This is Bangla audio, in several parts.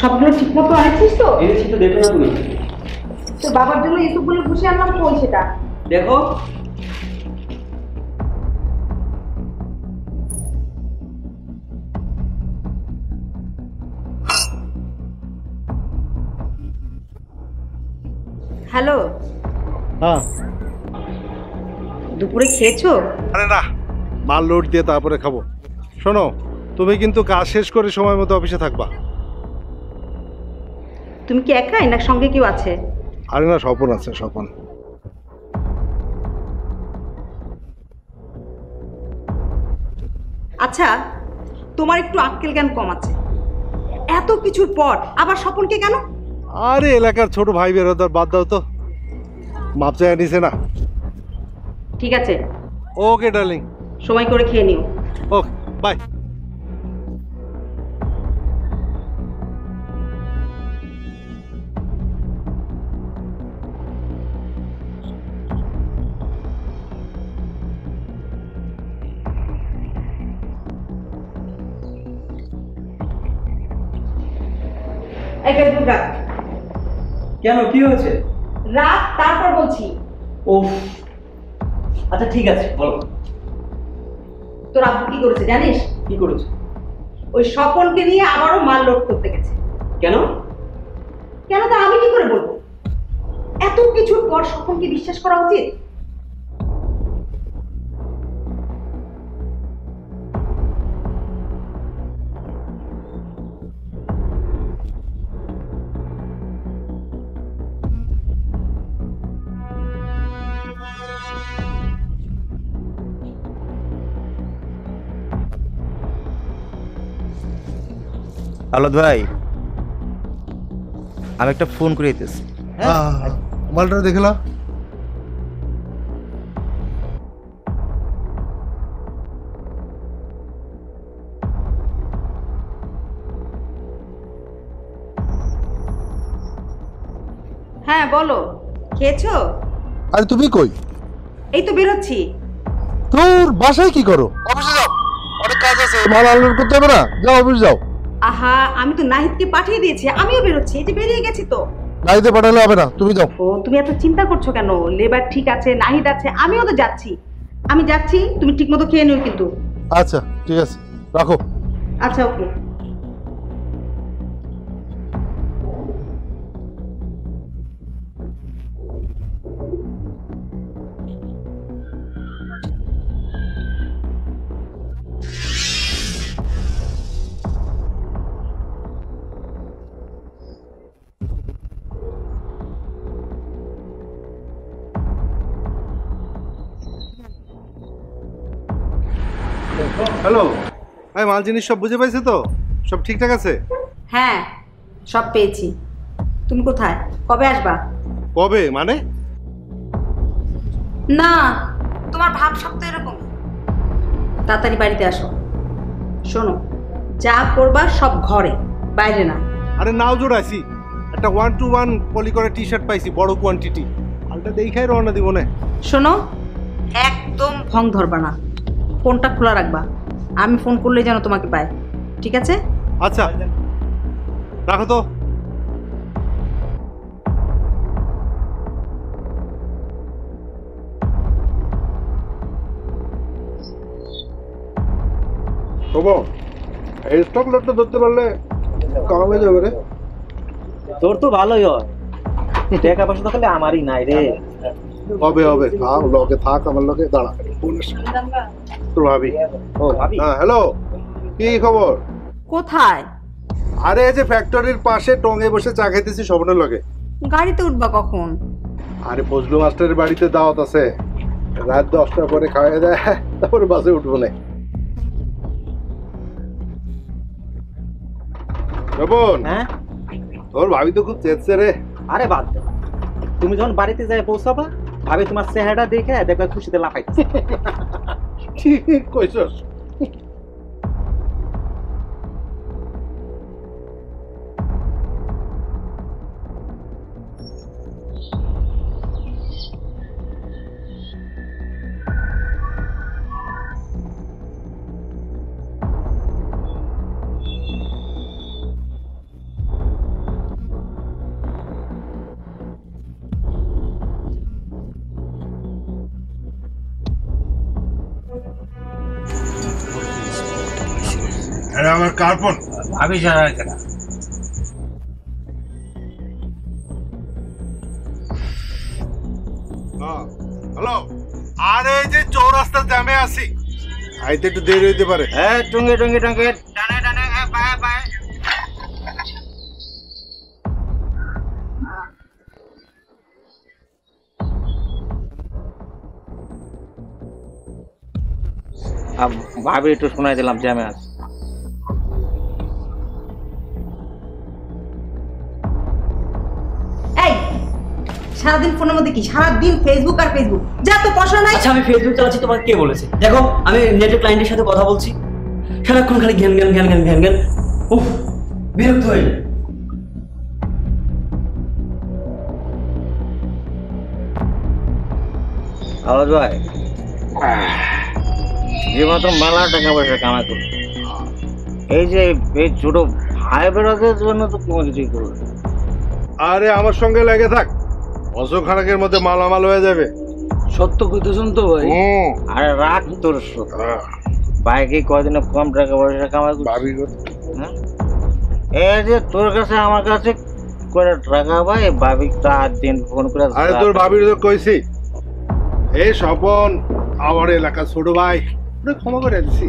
সবগুলো ঠিক মতো আনছিস তো? এনেছি তো, দেখো না তুমি। তোর বাবার জন্য এসবগুলো বসে আনলাম, কই সেটা? দেখো। হ্যালো, হ্যাঁ। দুপুরে খেয়েছো? আরে না, মাল লোড দিয়ে তারপরে খাবো। শোনো, তুমি কিন্তু কাজ শেষ করে সময় মতো অফিসে থাকবা। তুমি কি একাই না সঙ্গে কেউ আছে? আরে না, স্বপন আছে, স্বপন। আচ্ছা, তোমার একটু আক্কেল জ্ঞান কম আছে। এত কিছুর পর আবার স্বপনকে কেন? আরে এলাকার ছোট ভাই বেরোদার, বাদ দাও তো। মাপ চাই নিছে না। ঠিক আছে, ওকে ডার্লিং। সময় করে খেয়ে নিও। ওকে, বাই। রাত, কেন, কি হয়েছে? রাত তারপর বলছি। ও আচ্ছা, ঠিক আছে, বলো। তোর আব্বু কি করেছে জানিস? কি করেছে? ওই স্বপনকে নিয়ে আবারও মাল লোড করতে গেছে। কেন? কেন তা আমি কি করে বলবো? এত কিছুর পর স্বপনকে বিশ্বাস করা উচিত? হ্যালো ভাই, আমি একটা ফোন করে দিতেছি। মালটা দেখলাম। হ্যাঁ বলো, খেয়েছো? আরে তুমি কই? এই তো বেরোচ্ছি। তোর বাসায় কি করো? অফিসে যাও, অনেক কাজ আছে, মাল আনলোড করতে হবে না? যাও অফিস যাও। আহা, আমি তো নাহিদকে পাঠিয়ে দিয়েছি, আমিও বেরোচ্ছি, এই যে বেরিয়ে গেছি তো। গাড়িতে পাঠালে হবে না, তুমি যাও। ও, তুমি এত চিন্তা করছো কেন? লেবার ঠিক আছে, নাহিদ আছে, আমিও তো যাচ্ছি। আমি যাচ্ছি, তুমি ঠিক মতো খেয়ে নিও কিন্তু। আচ্ছা ঠিক আছে, রাখো। আচ্ছা, ওকে। হ্যালো, ভাই মাল জিনিস সব বুঝে পাইছে তো? সব ঠিকঠাক আছে? হ্যাঁ, সব পেয়েছি। তুমি কোথায়, কবে আসবা? কবে মানে? না, তোমার ভাব সব তো এরকম। তাড়াতাড়ি বাড়িতে আসো। শোনো, যা করবা সব ঘরে, বাইরে না। আরে নাও জোড়াইছি, একটা 1-to-1 পলি করে টি শার্ট পাইছি, বড় কোয়ান্টিটি। মালটা দেখাই রওনা দিব না। শোনো, একদম ভং ধরবা না, ফোনটা খোলা রাখবা। আমি ফোন করলেই যেন তোমাকে পায়, ঠিক আছে? আচ্ছা, রাখো তো। এই স্টক লটটা ধরতে পারলে কমে যাবে রে। তোর তো ভালোই হয়, টাকা পয়সা তো খালি আমারই নাই রে। হবে হবে, থাক লগে, থাক আমার লগে, দাঁড়া। তোর ভাবি। ও ভাবি। হ্যাঁ হ্যালো, কি খবর? কোথায়? আরে এই যে ফ্যাক্টরির পাশে টঙে বসে চা খাইতেছি স্বপনের লগে। গাড়িতে উঠবা কখন? আরে ফজলু মাস্টারের বাড়িতে দাওয়াত আছে, রাত 10টার পরে খাওয়া যায়, তারপরে বাসে উঠবো না। স্বপন, হ্যাঁ, তোর ভাবি তো খুব চেয়েছে রে। আরে বাদ দে, তুমি যখন বাড়িতে যাই পৌঁছাবা, ভাবি তোমার চেহারা দেখে দেখবে খুশিতে লাফাইতেছে। ঠিক কইছস। আমার কার ফোন? ভাবি ছাড়া কেনা হ্যালো, আরে এই যে চৌরাস্তার জ্যামে আছি, আইতে একটু দেরি হইতে পারে। হ্যাঁ টুঙ্গে টুঙ্গে টুঙ্গে টানে টানে পায়ে পায়ে ভাবি একটু শোনাই দিলাম জ্যামে আছে। এই সারাদিন ফোনের মধ্যে কি? সারাদিন ফেসবুক আর ফেসবুক, যা তো পড়াশোনা নাই। আচ্ছা আমি ফেসবুক চালাচ্ছি, তোমাকে কে বলেছে? দেখো আমি নেটের ক্লায়েন্টের সাথে কথা বলছি, সারাক্ষণ খালি ঘ্যান ঘ্যান ঘ্যান ঘ্যান ঘ্যান ঘ্যান। উফ, বিরক্ত হয়ে যায়। আওয়াজ ভাই যে মাত্র মেলা টাকা পয়সা কামাই করলো, এই যে এই ছোট ভাই বেড়াদের জন্য তো কোনো কিছুই করলো না। আরে আমার সঙ্গে লেগে থাক, অশোক খানাকের মধ্যে মালামাল হয়ে যাবে। সত্য কইতেছেন তো ভাই? আরে রাখ তোর বাইকে কয়দিনে কম টাকা পয়সা কামাই করলো। ভাবি হ্যাঁ? এই যে তোর কাছে আমার কাছে করে টাকা ভাই, ভাবি তার দিন ফোন করে আরে তোর ভাবির তো কইছি, এই স্বপন আমার এলাকা ছোট ভাই, ওরে ক্ষমা করে দিছি।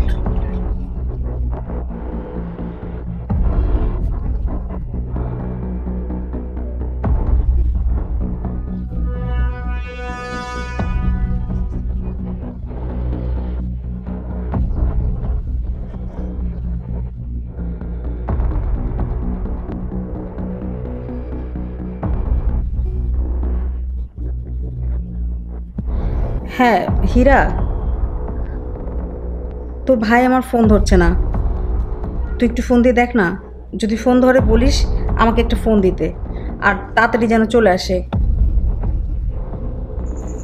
হ্যাঁ হীরা, তোর ভাই আমার ফোন ধরছে না, তুই একটু ফোন দিয়ে দেখ না। যদি ফোন ধরে বলিস আমাকে একটা ফোন দিতে, আর তাড়াতাড়ি যেন চলে আসে।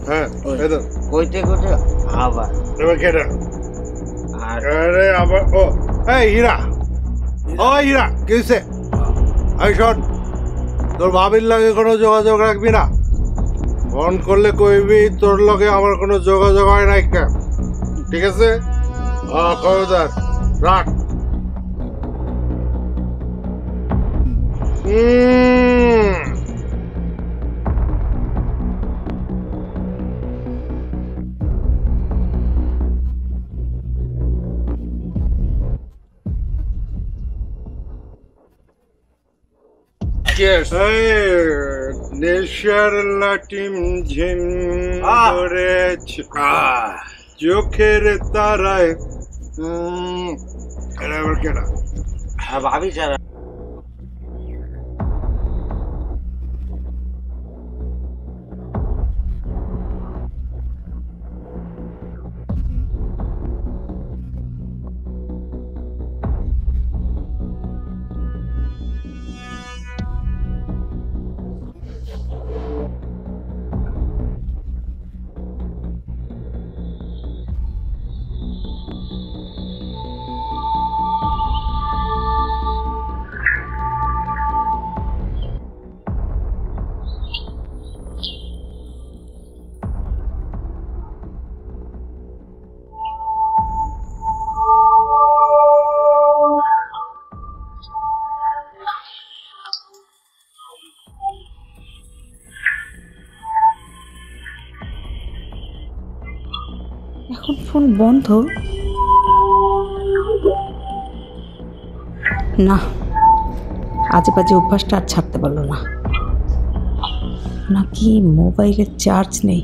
হ্যাঁ এই তো, কইতে কইতে আবার এবার কেটে। আর আরে আবার ও এই হীরা, ও হীরা কি হইছে? এই শোন, তোর ভাবির লাগে কোনো যোগাযোগ রাখবি না। ফোন করলে কইবি তোর লগে আমার কোনো যোগাযোগ হয় নাই কেন, ঠিক আছে? খবরদার রাখ। Cheers. নেশার লাটিম ঝিম ধরেছে চোখের তারায়। এটা আবার কেনা? ভাবি ছাড়া এখন ফোন বন্ধ না, আজে বাজে অভ্যাসটা আর ছাড়তে পারলো না। নাকি মোবাইলের চার্জ নেই?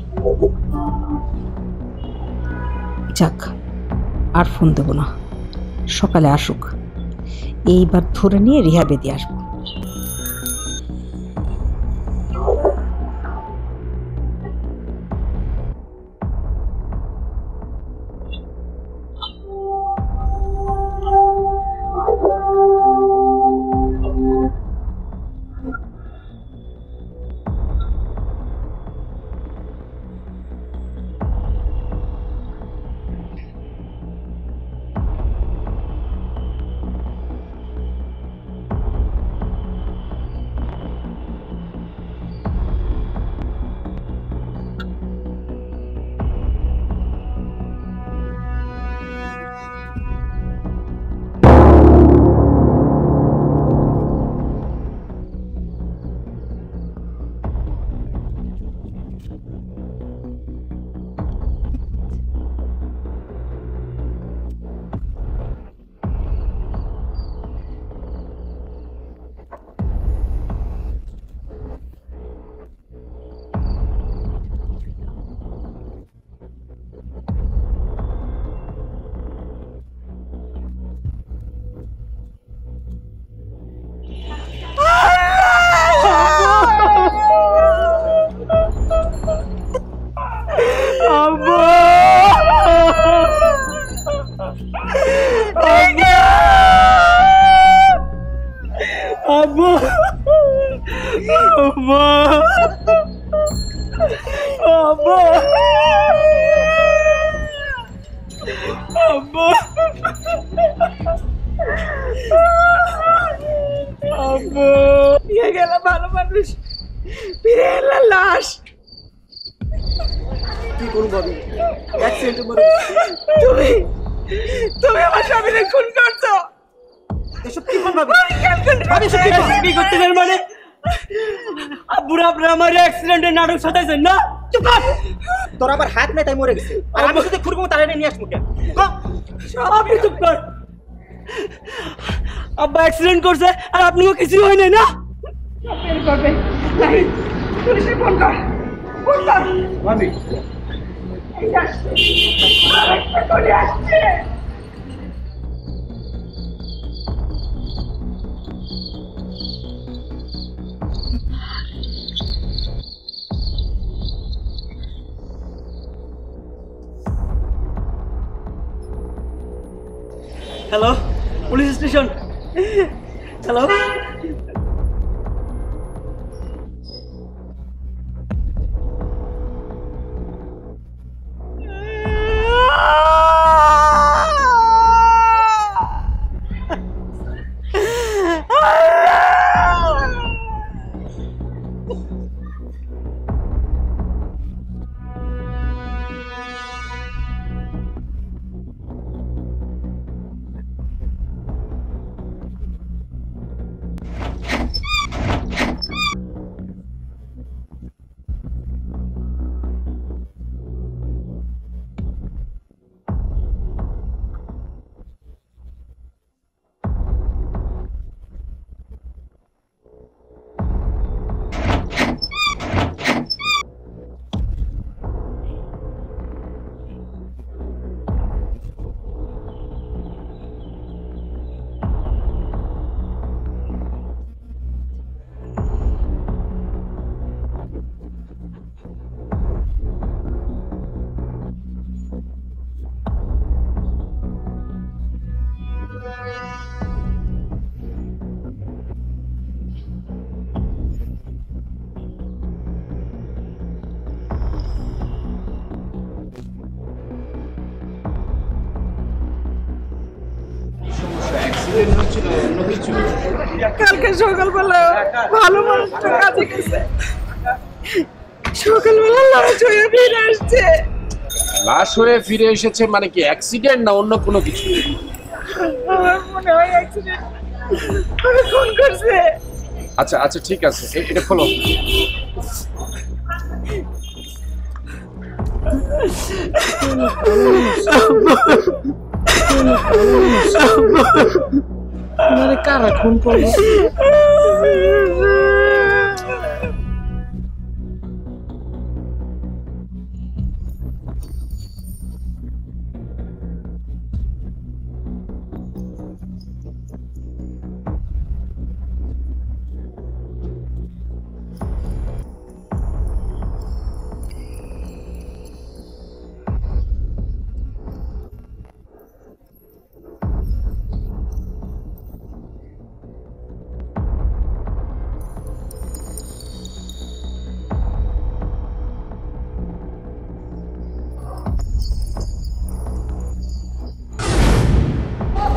যাক, আর ফোন দেবো না, সকালে আসুক, এইবার ধরে নিয়ে রিহাবে দিয়ে আসবো। আব্বা আব্বা নিয়ে গেল ভালো মানুষ, ফিরে এলো লাশ। কি করবো ভাবি, অ্যাক্সিডেন্টে মরে তুমি তুমি আমার স্বামীকে খুন করছো। এসব কি বল ভাবি? ভাবি এসব কি করতে চান মানে? আব্বুরা আপনারা আমার অ্যাক্সিডেন্টের নাটক সাজাইছেন না? চুপ কর। তোর আবার হাত নাই তাই মরে গেছে, আর আমি যদি খুরবো তারে নিয়ে আসবো কেন? আপনি চুপ কর। আব্বা অ্যাক্সিডেন্ট করছে আর আপনিও কিছু হয় নাই না? বের করবে নাই, পুলিশে ফোন কর, ফোন কর। ভাবি এই আসছে, আরেকটা করে আসছে। Hello, police station. হ্যালো, কালকে সকালবেলা ভালো মানুষটা কাজে গেছে, সকালবেলা লাশ হয়ে ফিরে আসছে। লাশ হয়ে ফিরে এসেছে মানে কি অ্যাক্সিডেন্ট না অন্য কোনো কিছু? আমার মনে হয় অ্যাক্সিডেন্ট, আমি খুন করছে। আচ্ছা আচ্ছা ঠিক আছে, এটা খোলো। কারা খুন করবো?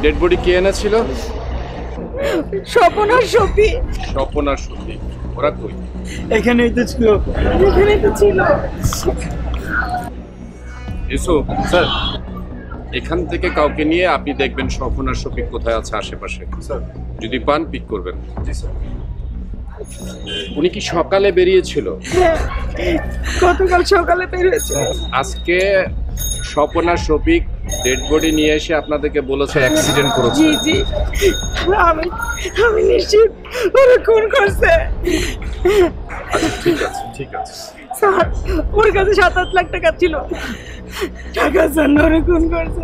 ডেড বডি কে এনেছিল? স্বপন আর সফি স্বপন আর সত্যি। ওরা কই? এখানেই তো ছিল। এখানে তো ছিল। ইউসুফ স্যার, এখান থেকে কাউকে নিয়ে আপনি দেখবেন স্বপন আর শফিক কোথায় আছে আশেপাশে। স্যার যদি পান পিক করবেন। জি স্যার। উনি কি সকালে বেরিয়েছিল? গতকাল সকালে বের হয়েছে। আজকে স্বপন আর শফিক ডেড বডি নিয়ে এসে আপনাদেরকে বলেছে অ্যাক্সিডেন্ট করেছে। জি জি, আমি আমি নিশ্চিত ওরা খুন করছে। আচ্ছা ঠিক আছে ঠিক আছে। স্যার, ওর কাছে 7-8 লাখ টাকা ছিল, টাকার জন্য ওরা খুন করছে।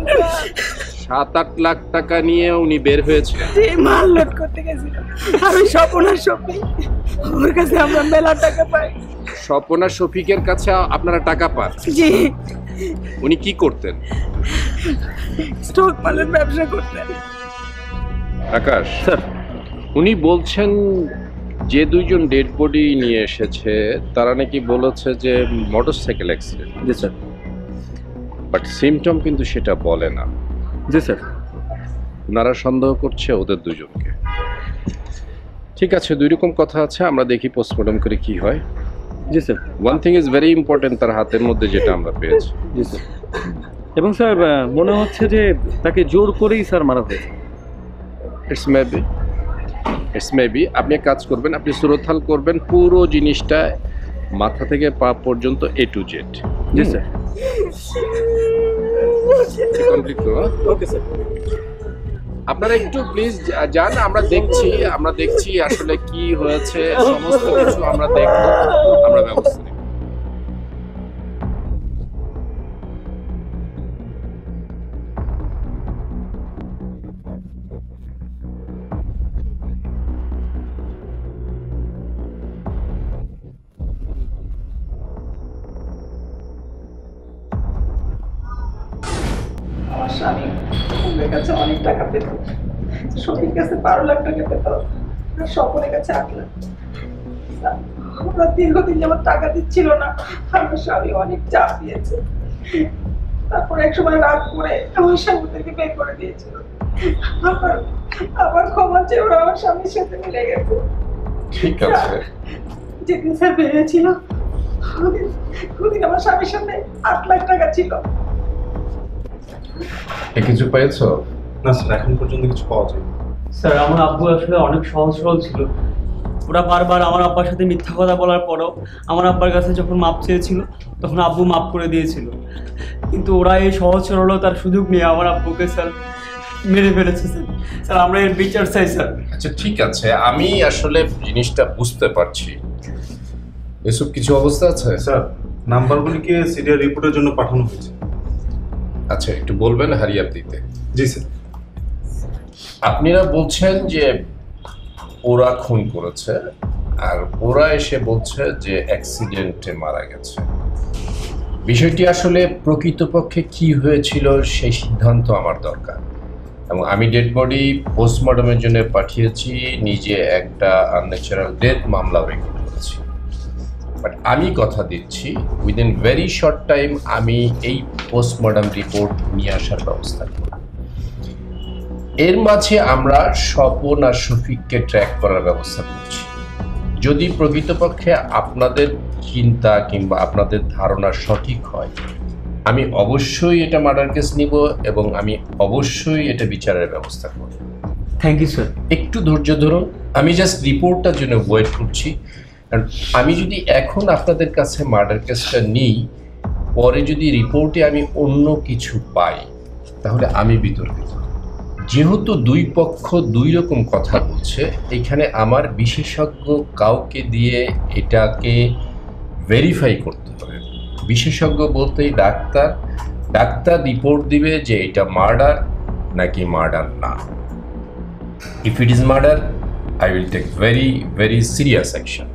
7-8 লাখ টাকা নিয়ে উনি বের হয়েছে। জি, মাল লোড করতে গেছিল। আমি স্বপন আর সফি, ওর কাছে আমরা মেলা টাকা পাই। স্বপন আর শফিকের কাছে আপনারা টাকা পান? জি, উনি কি করতেন? স্টক মালের ব্যবসা করতেন। আকাশ স্যার, উনি বলছেন যে দুইজন ডেড বডি নিয়ে এসেছে তারা নাকি বলেছে যে motorcycle accident. G sir. But symptom কিন্তু সেটা বলে না। জি স্যার। ওনারা সন্দেহ করছে ওদের দুজনকে। ঠিক আছে, দুই রকম কথা আছে, আমরা দেখি পোস্টমর্টম করে কি হয়। জি sir. One thing is very important, তার হাতের মধ্যে যেটা আমরা পেয়েছি। জি স্যার। এবং স্যার মনে হচ্ছে যে তাকে জোর করেই স্যার মারা হয়েছে। ইটস মেবি আপনি এক কাজ করবেন, আপনি সুরতহাল করবেন পুরো জিনিসটা মাথা থেকে পা পর্যন্ত A to Z। জি স্যার। কমপ্লিট করো। Okay sir. আপনারা একটু প্লিজ যান, আমরা দেখছি আসলে কি হয়েছে, সমস্ত কিছু আমরা দেখব, আমরা ব্যবস্থা নেব। আমার স্বামী ওদের কাছে অনেক টাকা পেত, সবার কাছে 12 লাখ টাকা পেত, আর সকলের কাছে 8 লাখ। আমরা দীর্ঘদিন যেমন টাকা দিচ্ছিল না, আমার স্বামী অনেক চাপ দিয়েছে। তারপর এক সময় রাগ করে আমার স্বামী ওদেরকে বের করে দিয়েছিল। আবার ক্ষমা চেয়ে ওরা আমার স্বামীর সাথে মিলে গেছে। ঠিক আছে, যেদিন স্যার বেরিয়েছিল ওদিন আমার স্বামীর সাথে 8 লাখ টাকা ছিল। কিছু পেয়েছো? না স্যার, এখন পর্যন্ত কিছু পাওয়া যায়। স্যার আমার আব্বু আসলে অনেক সহজ সরল ছিল। ওরা বারবার আমার আব্বার সাথে মিথ্যা কথা বলার পরও আমার আব্বার কাছে যখন মাপ চেয়েছিল তখন আব্বু মাপ করে দিয়েছিল, কিন্তু ওরা এই সহজ সরলতার সুযোগ নিয়ে আমার আব্বুকে স্যার মেরে ফেলেছে। স্যার আমরা এর বিচার চাই স্যার। আচ্ছা ঠিক আছে, আমি আসলে জিনিসটা বুঝতে পারছি। এসব কিছু অবস্থা আছে স্যার, নাম্বারগুলিকে সিরিয়াল রিপোর্টের জন্য পাঠানো হয়েছে। আচ্ছা একটু বলবেন হারিয়াপ দিতে। জি স্যার। আপনারা বলছেন যে ওরা খুন করেছে, আর ওরা এসে বলছে যে অ্যাক্সিডেন্টে মারা গেছে। বিষয়টি আসলে প্রকৃতপক্ষে কি হয়েছিল সেই সিদ্ধান্ত আমার দরকার, এবং আমি ডেড বডি পোস্টমর্টমের জন্য পাঠিয়েছি, নিজে একটা আনন্যাচারাল ডেথ মামলাও রেকর্ড করেছি। বাট আমি কথা দিচ্ছি উইদিন ভেরি শর্ট টাইম আমি এই পোস্টমর্টম রিপোর্ট নিয়ে আসার ব্যবস্থা করব। এর মাঝে আমরা স্বপন আর শফিককে ট্র্যাক করার ব্যবস্থা করছি। যদি প্রকৃতপক্ষে আপনাদের চিন্তা কিংবা আপনাদের ধারণা সঠিক হয়, আমি অবশ্যই এটা মার্ডার কেস নিব এবং আমি অবশ্যই এটা বিচারের ব্যবস্থা করব। Thank you sir. একটু ধৈর্য ধরুন, আমি জাস্ট রিপোর্টটার জন্য ওয়েট করছি। কারণ আমি যদি এখন আপনাদের কাছে মার্ডার কেসটা নিই, পরে যদি রিপোর্টে আমি অন্য কিছু পাই তাহলে আমি বিতর্কিত। যেহেতু দুই পক্ষ দুই রকম কথা বলছে, এখানে আমার বিশেষজ্ঞ কাউকে দিয়ে এটাকে ভেরিফাই করতে হবে। বিশেষজ্ঞ বলতেই ডাক্তার রিপোর্ট দিবে যে এটা মার্ডার নাকি মার্ডার না। If it is murder, I will take very, very serious action.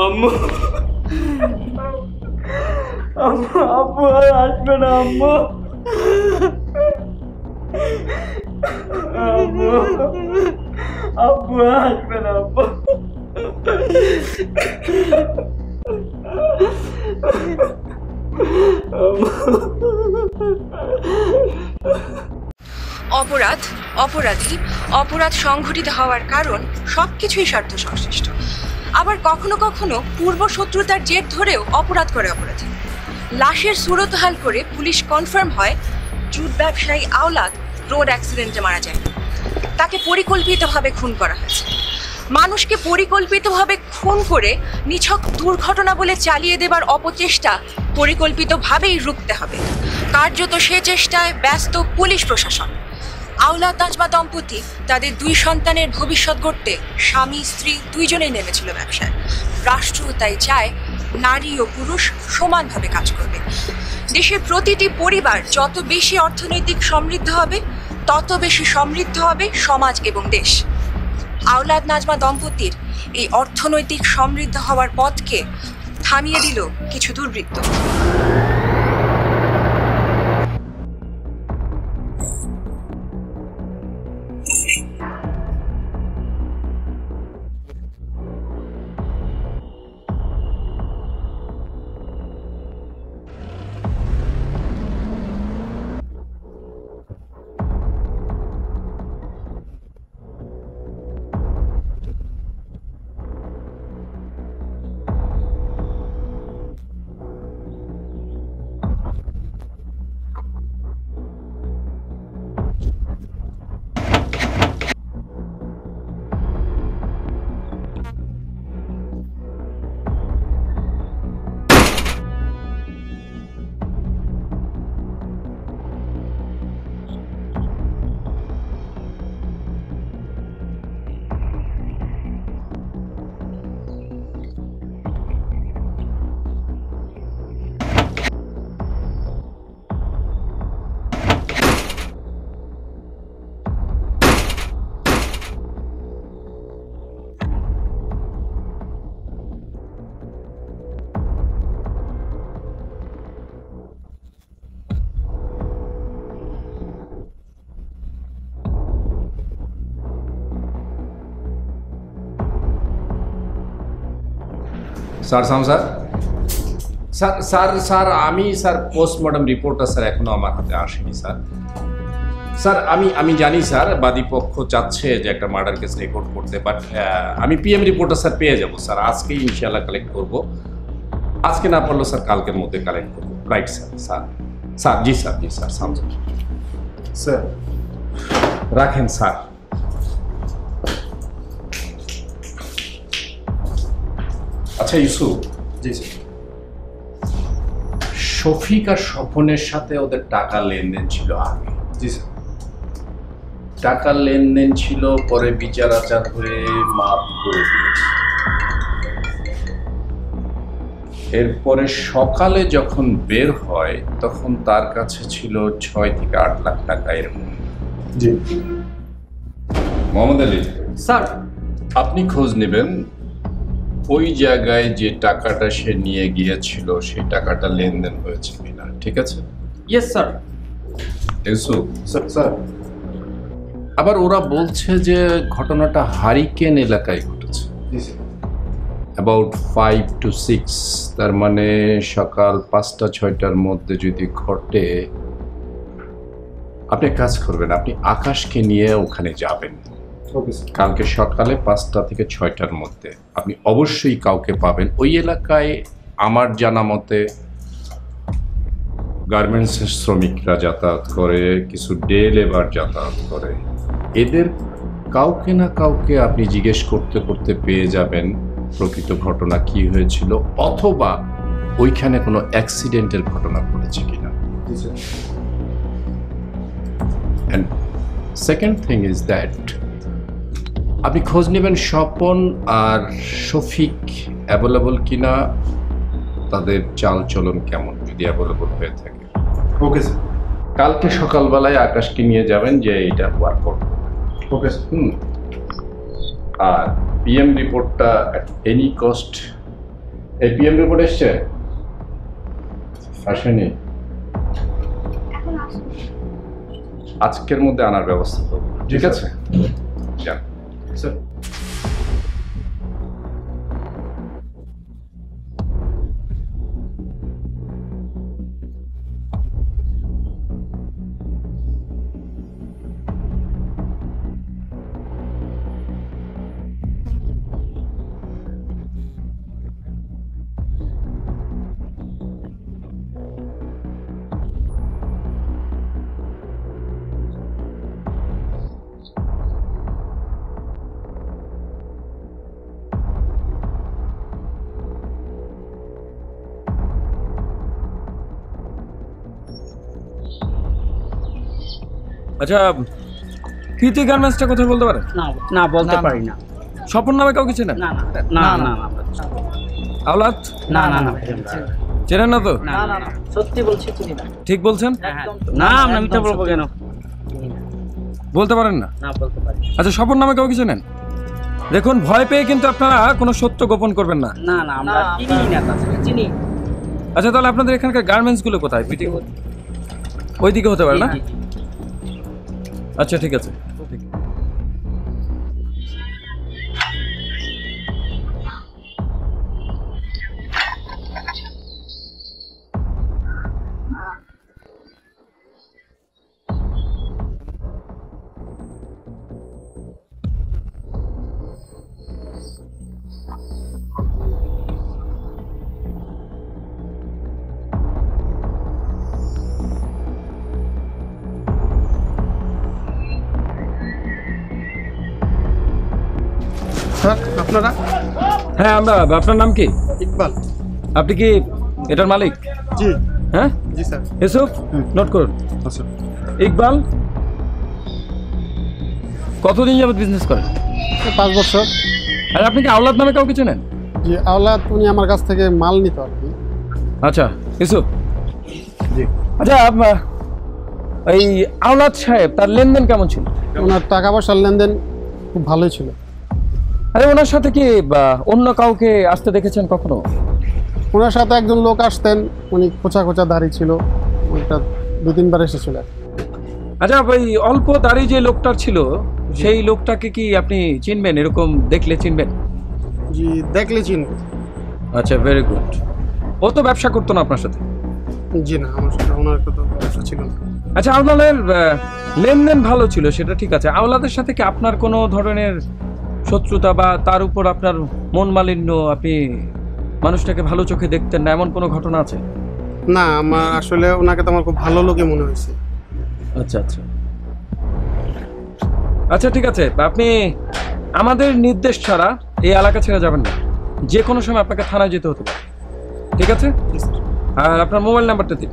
আম্মু আম্মু আব্বু আর আসবে না আম্মু আম্মু আব্বু আর আসবে না আব্বু অপরাধ, অপরাধী, অপরাধ সংঘটিত হওয়ার কারণ সবকিছুই স্বার্থ সংশ্লিষ্ট। আবার কখনো কখনো পূর্ব শত্রুতার জের ধরেও অপরাধ করে অপরাধী। লাশের সুরতহাল করে পুলিশ কনফার্ম হয় জুট ব্যবসায়ী আওলাদ রোড অ্যাক্সিডেন্টে মারা যায়। তাকে পরিকল্পিতভাবে খুন করা হয়েছে। মানুষকে পরিকল্পিতভাবে খুন করে নিছক দুর্ঘটনা বলে চালিয়ে দেবার অপচেষ্টা পরিকল্পিতভাবেই রুখতে হবে। কার্যত সে চেষ্টায় ব্যস্ত পুলিশ প্রশাসন। আওলাদ নাজমা দম্পতি তাদের 2 সন্তানের ভবিষ্যৎ গড়তে স্বামী স্ত্রী দুইজনেই নেমেছিল ব্যবসায়। রাষ্ট্র তাই চায় নারী ও পুরুষ সমানভাবে কাজ করবে। দেশের প্রতিটি পরিবার যত বেশি অর্থনৈতিক সমৃদ্ধ হবে তত বেশি সমৃদ্ধ হবে সমাজ এবং দেশ। আওলাদ নাজমা দম্পতির এই অর্থনৈতিক সমৃদ্ধ হওয়ার পথকে থামিয়ে দিল কিছু দুর্বৃত্ত। Sir sir sir sir sir আমি স্যার পোস্টমর্টম রিপোর্টটা স্যার এখনো আমার হাতে আসেনি স্যার। স্যার আমি জানি স্যার বাদীপক্ষ চাচ্ছে যে একটা মার্ডার কেস রেকর্ড করতে, বাট আমি পিএম রিপোর্টটা স্যার পেয়ে যাবো স্যার। আজকেই ইনশাআল্লাহ কালেক্ট করব। আজকে না পারলেও স্যার কালকের মধ্যে কালেক্ট করবো। Right sir. স্যার স্যার জি স্যার সামঝে স্যার রাখেন স্যার। আচ্ছা ইউসুফ। জি স্যার। শফিক আর স্বপনের সাথে ওদের টাকা লেনদেন ছিল আগে। জি স্যার। টাকার লেনদেন ছিল, পরে বিচার আচার হয়ে মাফ করে দিয়েছে। এরপরে সকালে যখন বের হয় তখন তার কাছে ছিল 6 থেকে 8 লাখ টাকা এর মধ্যে। জি। মোহাম্মদ আলী স্যার, আপনি খোঁজ নেবেন ওই জায়গায় যে টাকাটা সে নিয়ে গিয়েছিল সেই টাকাটা লেনদেন হয়েছে কিনা, ঠিক আছে? Yes sir. ইউসুফ স্যার। আবার ওরা বলছে যে ঘটনাটা হারিকেন এলাকায় ঘটেছে। জি স্যার। অ্যাবাউট 5 to 6, তার মানে সকাল 5টা-6টার মধ্যে যদি ঘটে, আপনি কাজ করবেন, আপনি আকাশকে নিয়ে ওখানে যাবেন। ওকে স্যার। কালকে সকালে 5টা থেকে 6টার মধ্যে আপনি অবশ্যই কাউকে পাবেন ওই এলাকায়। আমার জানা মতে গার্মেন্টসের শ্রমিকরা যাতায়াত করে, কিছু ডে লেবার যাতায়াত করে। এদের কাউকে না কাউকে আপনি জিজ্ঞেস করতে করতে পেয়ে যাবেন প্রকৃত ঘটনা কি হয়েছিল, অথবা ওইখানে কোনো অ্যাক্সিডেন্টের ঘটনা ঘটেছে কিনা। জি sir. And second thing is that আপনি খোঁজ নেবেন স্বপন আর শফিক অ্যাভেলেবল কিনা, তাদের চাল চলন কেমন, যদি অ্যাভেলেবল হয়ে থাকে। Okay sir. কালকে সকালবেলায় আকাশকে নিয়ে যাবেন যে এটা ওয়ার্কআউট। Okay sir. আর পিএম রিপোর্টটা অ্যাট এনি কস্ট এই পিএম রিপোর্ট এসছে? আসেনি? আজকের মধ্যে আনার ব্যবস্থা করবো, ঠিক আছে? যান স্যার। আচ্ছা, কৃতি গার্মেন্টসটা কোথায় বলতে পারেন? না না, বলতে পারি না। স্বপন নামে কাউকে চেনেন? না না না না, আওলাদ? না না না, চেনেন না তো? না না, সত্যি বলছি চিনি না। ঠিক বলছেন? না, আমরা মিথ্যা বলবো কেন? বলতে পারেন না? না, বলতে পারি। আচ্ছা, স্বপন নামে কাউকে চেনেন? দেখুন, ভয় পেয়ে কিন্তু আপনারা কোনো সত্য গোপন করবেন না। না না, আমরা চিনি না, তাছাড়া চিনি। আচ্ছা, তাহলে আপনাদের এখানকার গার্মেন্টস গুলো কোথায়? ফিটিং ওইদিকে হতে পারে না? আচ্ছা, ঠিক আছে। স্যার, আপনারা? হ্যাঁ, আমরা। আপনার নাম কি? ইকবাল। আপনি কি এটার মালিক? জি। হ্যাঁ জি স্যার। ইউসুফ, নোট করুন। আচ্ছা। ইকবাল, কতদিন যাবত বিজনেস করেন? 5 বছর। আর আপনি কি আওলাদ নামে কাউকে চেনেন? জি, আওলাদ উনি আমার কাছ থেকে মাল নিত আর কি। আচ্ছা, ইউসুফ। জি। আচ্ছা, এই আওলাদ সাহেব তার লেনদেন কেমন ছিল? ওনার টাকা পয়সার লেনদেন খুব ভালোই ছিল। আরে, ওনার সাথে কি অন্য কাউকে আসতে দেখেছেন কখনো? ওনার সাথে একজন লোক আসতেন, উনি খোঁচা খোঁচা দাড়ি ছিল, ওইটা 2-3 বার এসেছিল। আচ্ছা, ওই অল্প দাড়ি যে লোকটার ছিল, সেই লোকটাকে কি আপনি চিনবেন? এরকম দেখলে চিনবেন? জি, দেখলে চিনব। আচ্ছা, ভেরি গুড। ও তো ব্যবসা করতো না আপনার সাথে? জি না, আমার সাথে ওনার তো ব্যবসা ছিল না। আচ্ছা, আওলাদের লেনদেন ভালো ছিল, সেটা ঠিক আছে। আওলাদের সাথে কি আপনার কোনো ধরনের শত্রুতা বা তার উপর আপনার মন মালিন্য, আপনি মানুষটাকে ভালো চোখে দেখতেন না, এমন কোনো ঘটনা আছে? না, আমার আসলে ওনাকে তো আমার খুব ভালো লোকে মনে হয়েছে। আচ্ছা আচ্ছা আচ্ছা, ঠিক আছে। আপনি আমাদের নির্দেশ ছাড়া এই এলাকা ছেড়ে যাবেন না। যে কোনো সময় আপনাকে থানায় যেতে হতে পারে, ঠিক আছে? আর আপনার মোবাইল নাম্বারটা দিন।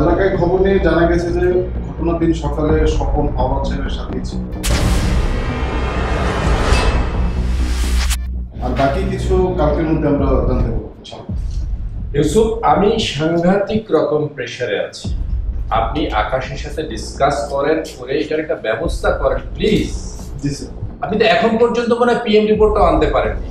এলাকায় খবর নিয়ে জানা গেছে যে ঘটনার দিন সকালে স্বপন আওলাদ সাহেবের সাথেই ছিল। আর বাকি কিছু কালকের মধ্যে আমরা জানতে পারবো। ইউসুফ, আমি সাংঘাতিক রকম প্রেসারে আছি। আপনি আকাশের সাথে ডিসকাস করেন, করে এটার একটা ব্যবস্থা করেন প্লিজ। G sir. আপনি তো এখন পর্যন্ত মনে হয় পিএম রিপোর্টটাও আনতে পারেননি।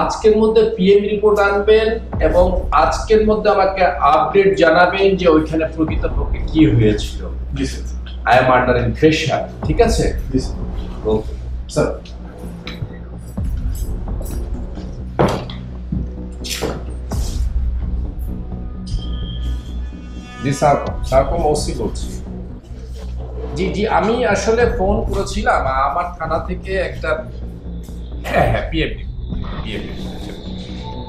আজকের মধ্যে পিএম রিপোর্ট আনবেন এবং আজকের মধ্যে আমাকে আপডেট জানাবেন যে ওইখানে প্রকৃতপক্ষে কি হয়েছিল। জি sir. I am under in pressure, ঠিক আছে? জি স্যার। Okay sir. জি সারকম ওসি বলছি। জি জি, আমি আসলে ফোন করেছিলাম আমার থানা থেকে একটা। হ্যাঁ হ্যাঁ, পিএম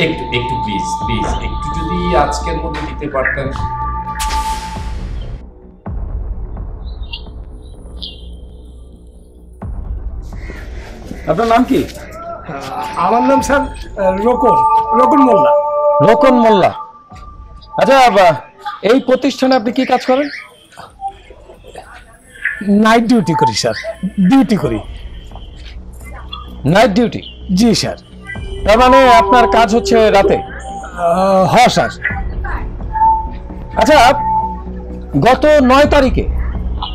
একটু একটু প্লিজ প্লিজ একটু যদি আজকের মধ্যে দিতে পারতেন। আপনার নাম কি? আমার নাম স্যার রকন মোল্লা। রকন মোল্লা। আচ্ছা, এই প্রতিষ্ঠানে আপনি কি কাজ করেন? নাইট ডিউটি করি স্যার, ডিউটি করি। Night duty? জি স্যার। তার মানে আপনার কাজ হচ্ছে রাতে? হ্যাঁ স্যার। আচ্ছা, গত 9 তারিখে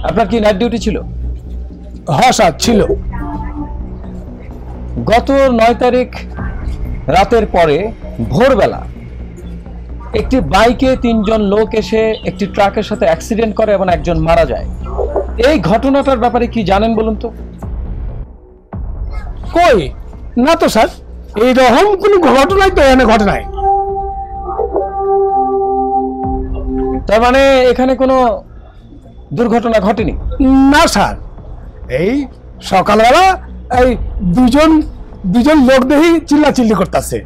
আপনার কি নাইট ডিউটি ছিল? হ্যাঁ স্যার ছিল। গত 9 তারিখ রাতের পরে ভোরবেলা একটি বাইকে 3 জন লোক এসে একটি ট্রাকের সাথে অ্যাক্সিডেন্ট করে এবং একজন মারা যায়। এই ঘটনাটার ব্যাপারে কি জানেন বলুন তো? কই না তো স্যার, এইরকম কোনো ঘটনাই তো এখানে ঘটে নাই। তার মানে এখানে কোনো দুর্ঘটনা ঘটেনি? না স্যার, এই সকালবেলা এই দুজন লোক দেখি চিল্লাচিল্লি করতেছে,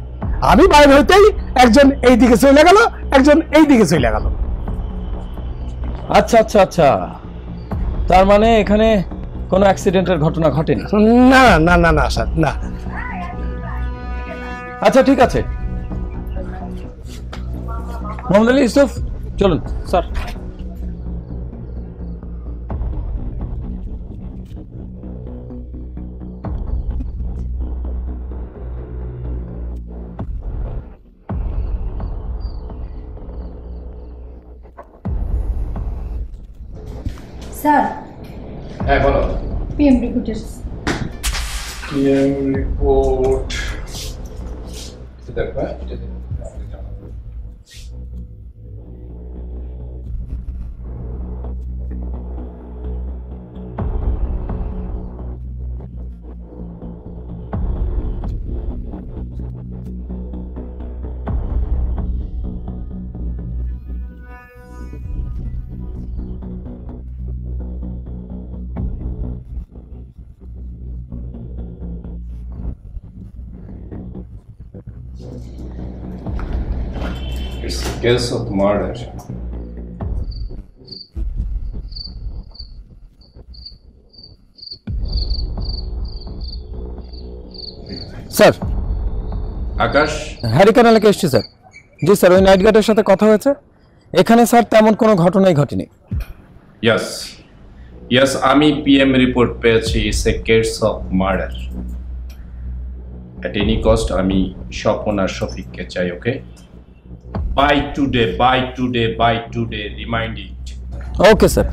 আমি বাইরে হইতেই একজন এই দিকে চলে গেল, একজন এই দিকে চলে গেল। আচ্ছা আচ্ছা আচ্ছা, তার মানে এখানে কোনো অ্যাক্সিডেন্টের ঘটনা ঘটেনি? না না না না স্যার, না। আচ্ছা ঠিক আছে, মোহাম্মদ আলী ইউসুফ চলুন। স্যার। স্যার। হ্যাঁ বলো। পিএম রিপোর্ট এসেছে। পিএম রিপোর্ট দেখবা? It's a case of murder. Sir. Akash? Hurricane এলাকায় এসেছি স্যার। জি স্যার, ওই নাইট গার্ডের সাথে কথা হয়েছে। এখানে স্যার তেমন কোনো ঘটনাই ঘটেনি। Yes, আমি পিএম রিপোর্ট পেয়েছি। It's a case of murder. At any cost আমি স্বপন আর শফিককে চাই, okay? By today, remind it. Okay sir.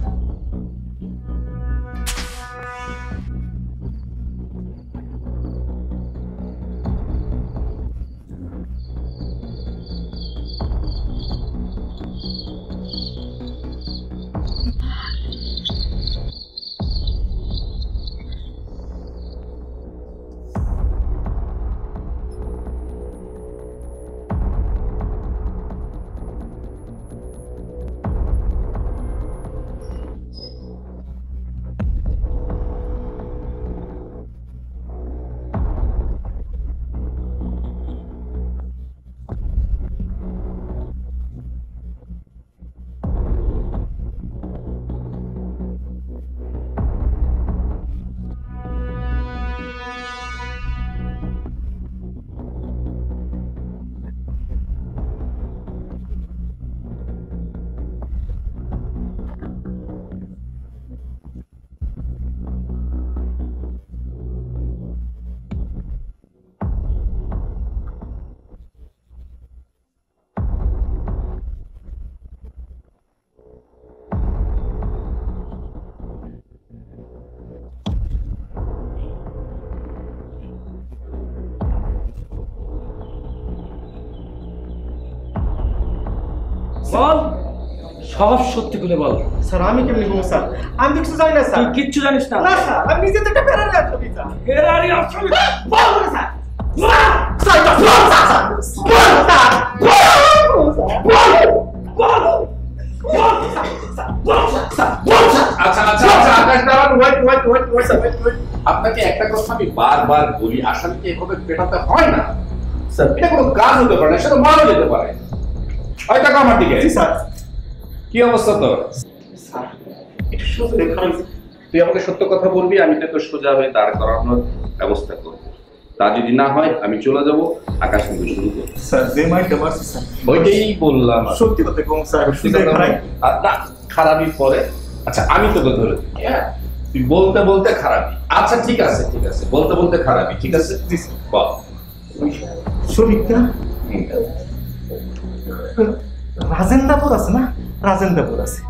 বল, সব সত্যি করে বল। স্যার আমি কেমনি বলবো স্যার? আমি কিছু জানি না স্যার। তুই কিচ্ছু জানিস না? না স্যার, আমি নিজে থেকে ফেরারি আসছি স্যার। ফেরারি আসছি? বল না স্যার। আপনাকে একটা কথা আমি বারবার বলি, আসামিকে এভাবে পেটাতে হয় না স্যার। এটা কোনো কাজ হতে পারে না, সেটা মারা যেতে পারে। ওই টাকা আমার দিকে। কি অবস্থা তোর? তুই আমাকে সত্য কথা বলবি, আমি তোকে সোজা হয়ে দাঁড় করানোর ব্যবস্থা করবো। তা যদি না হয় আমি চলে যাব, আকাশ থেকে শুরু করব। স্যার যে মাইন্ডটা মারছি স্যার, ওইটাই বললাম। সত্যি কথা কম স্যার, না খারাপই পরে। আচ্ছা আমি তোকে ধরে দিই, হ্যাঁ তুই বলতে বলতে খারাপই। আচ্ছা ঠিক আছে বলতে বলতে খারাপই, ঠিক আছে বল। শফিকটা রাজেন্দ্রপুর আছে না, রাজেন্দ্রপুর আছে।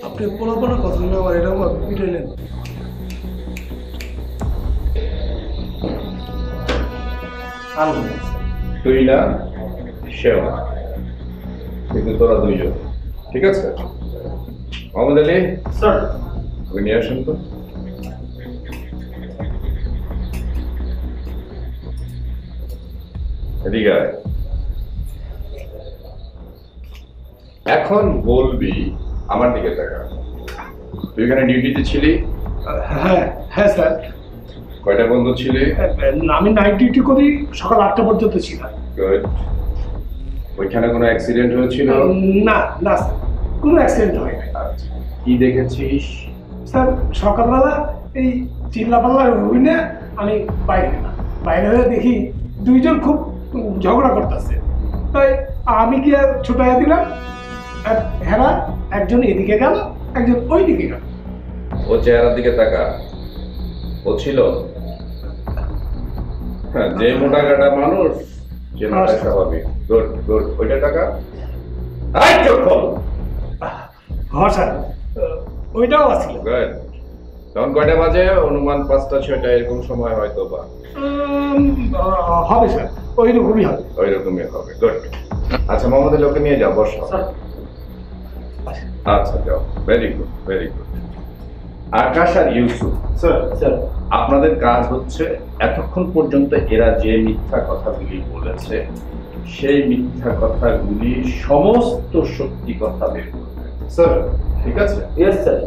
আপনি পোলাপোলা কথা না আমার এটা পিটাইলেন। তুই না সেও না, কিন্তু তোরা দুইজন, ঠিক আছে? মোহাম্মদ আলী স্যার, ওকে নিয়ে আসুন তো। এদিকে আয়। এখন বলবি আমার দিকে তাকা। তুই এখানে ডিউটিতে ছিলি? হ্যাঁ হ্যাঁ স্যার। কয়টা বন্ধ ছিলে? আমি নাইট ডিউটি করি, সকাল 8টা পর্যন্ত ছিলাম। গুড। ওইখানে কোনো অ্যাক্সিডেন্ট হয়েছিল? না না স্যার, কোনো অ্যাক্সিডেন্ট হয় না। কি দেখেছিস? স্যার সকালবেলা এই চিল্লাপাল্লা রুইনে আমি বাইরে হয়ে দেখি দুইজন খুব ঝগড়া করতেছে, তাই আমি কি আর ছুটাইয়া দিলাম, আর হেরা একজন এদিকে গেল একজন ওই দিকে গেল। ও চেহারার দিকে তাকা, ও ছিল যে মোটা কাটা মানুষ, চেনাটা স্বাভাবিক। গুড গুড, ওইটা টাকা। আই চোখ খোল। হ্যাঁ স্যার, ওইটাও আছে। গুড। তখন কয়টা বাজে? অনুমান 5টা 6টা এরকম সময় হয়তো বা হবে স্যার, ওইরকমই হবে। ওইরকমই হবে। গুড। আচ্ছা মোহাম্মদ আলী, ওকে নিয়ে যাও, বসো। আচ্ছা যাও। Very good very good. Akash আর ইউসুফ স্যার, স্যার আপনাদের কাজ হচ্ছে এতক্ষণ পর্যন্ত এরা যে মিথ্যা কথাগুলি বলেছে সেই মিথ্যা কথাগুলি সমস্ত সত্যি কথা বের করবে। স্যার ঠিক আছে? Yes sir.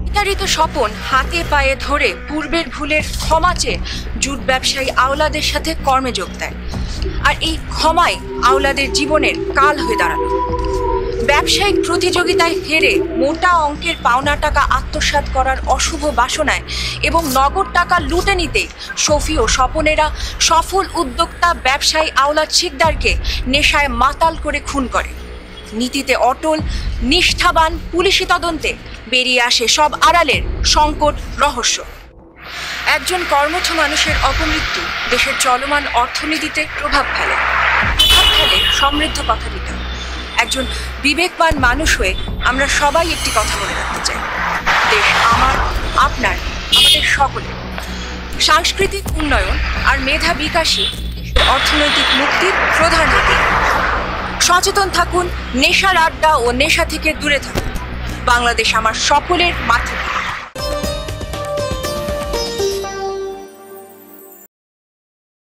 বিতাড়িত স্বপন হাতে পায়ে ধরে পূর্বের ভুলের ক্ষমা চেয়ে জুট ব্যবসায়ী আওলাদের সাথে কর্মে যোগ দেয়। আর এই ক্ষমাই আওলাদের জীবনের কাল হয়ে দাঁড়ালো। ব্যবসায়িক প্রতিযোগিতায় হেরে মোটা অঙ্কের পাওনা টাকা আত্মসাৎ করার অশুভ বাসনায় এবং নগদ টাকা লুটে নিতে শফি ও স্বপনেরা সফল উদ্যোক্তা ব্যবসায়ী আওলাদ শিকদারকে নেশায় মাতাল করে খুন করে। নীতিতে অটল, নিষ্ঠাবান পুলিশি তদন্তে বেরিয়ে আসে সব আড়ালের সংকট রহস্য। একজন কর্মঠ মানুষের অপমৃত্যু দেশের চলমান অর্থনীতিতে প্রভাব ফেলে সমৃদ্ধ পথটিতে। একজন বিবেকবান মানুষ হয়ে আমরা সবাই একটি কথা মনে রাখতে চাই, দেশ আমার, আপনার, আমাদের সকলের। সাংস্কৃতিক উন্নয়ন আর মেধা বিকাশই অর্থনৈতিক মুক্তির প্রধান হাতিয়ার। সচেতন থাকুন, নেশার আড্ডা ও নেশা থেকে দূরে থাকুন। বাংলাদেশ আমার সকলের মাতৃভূমি।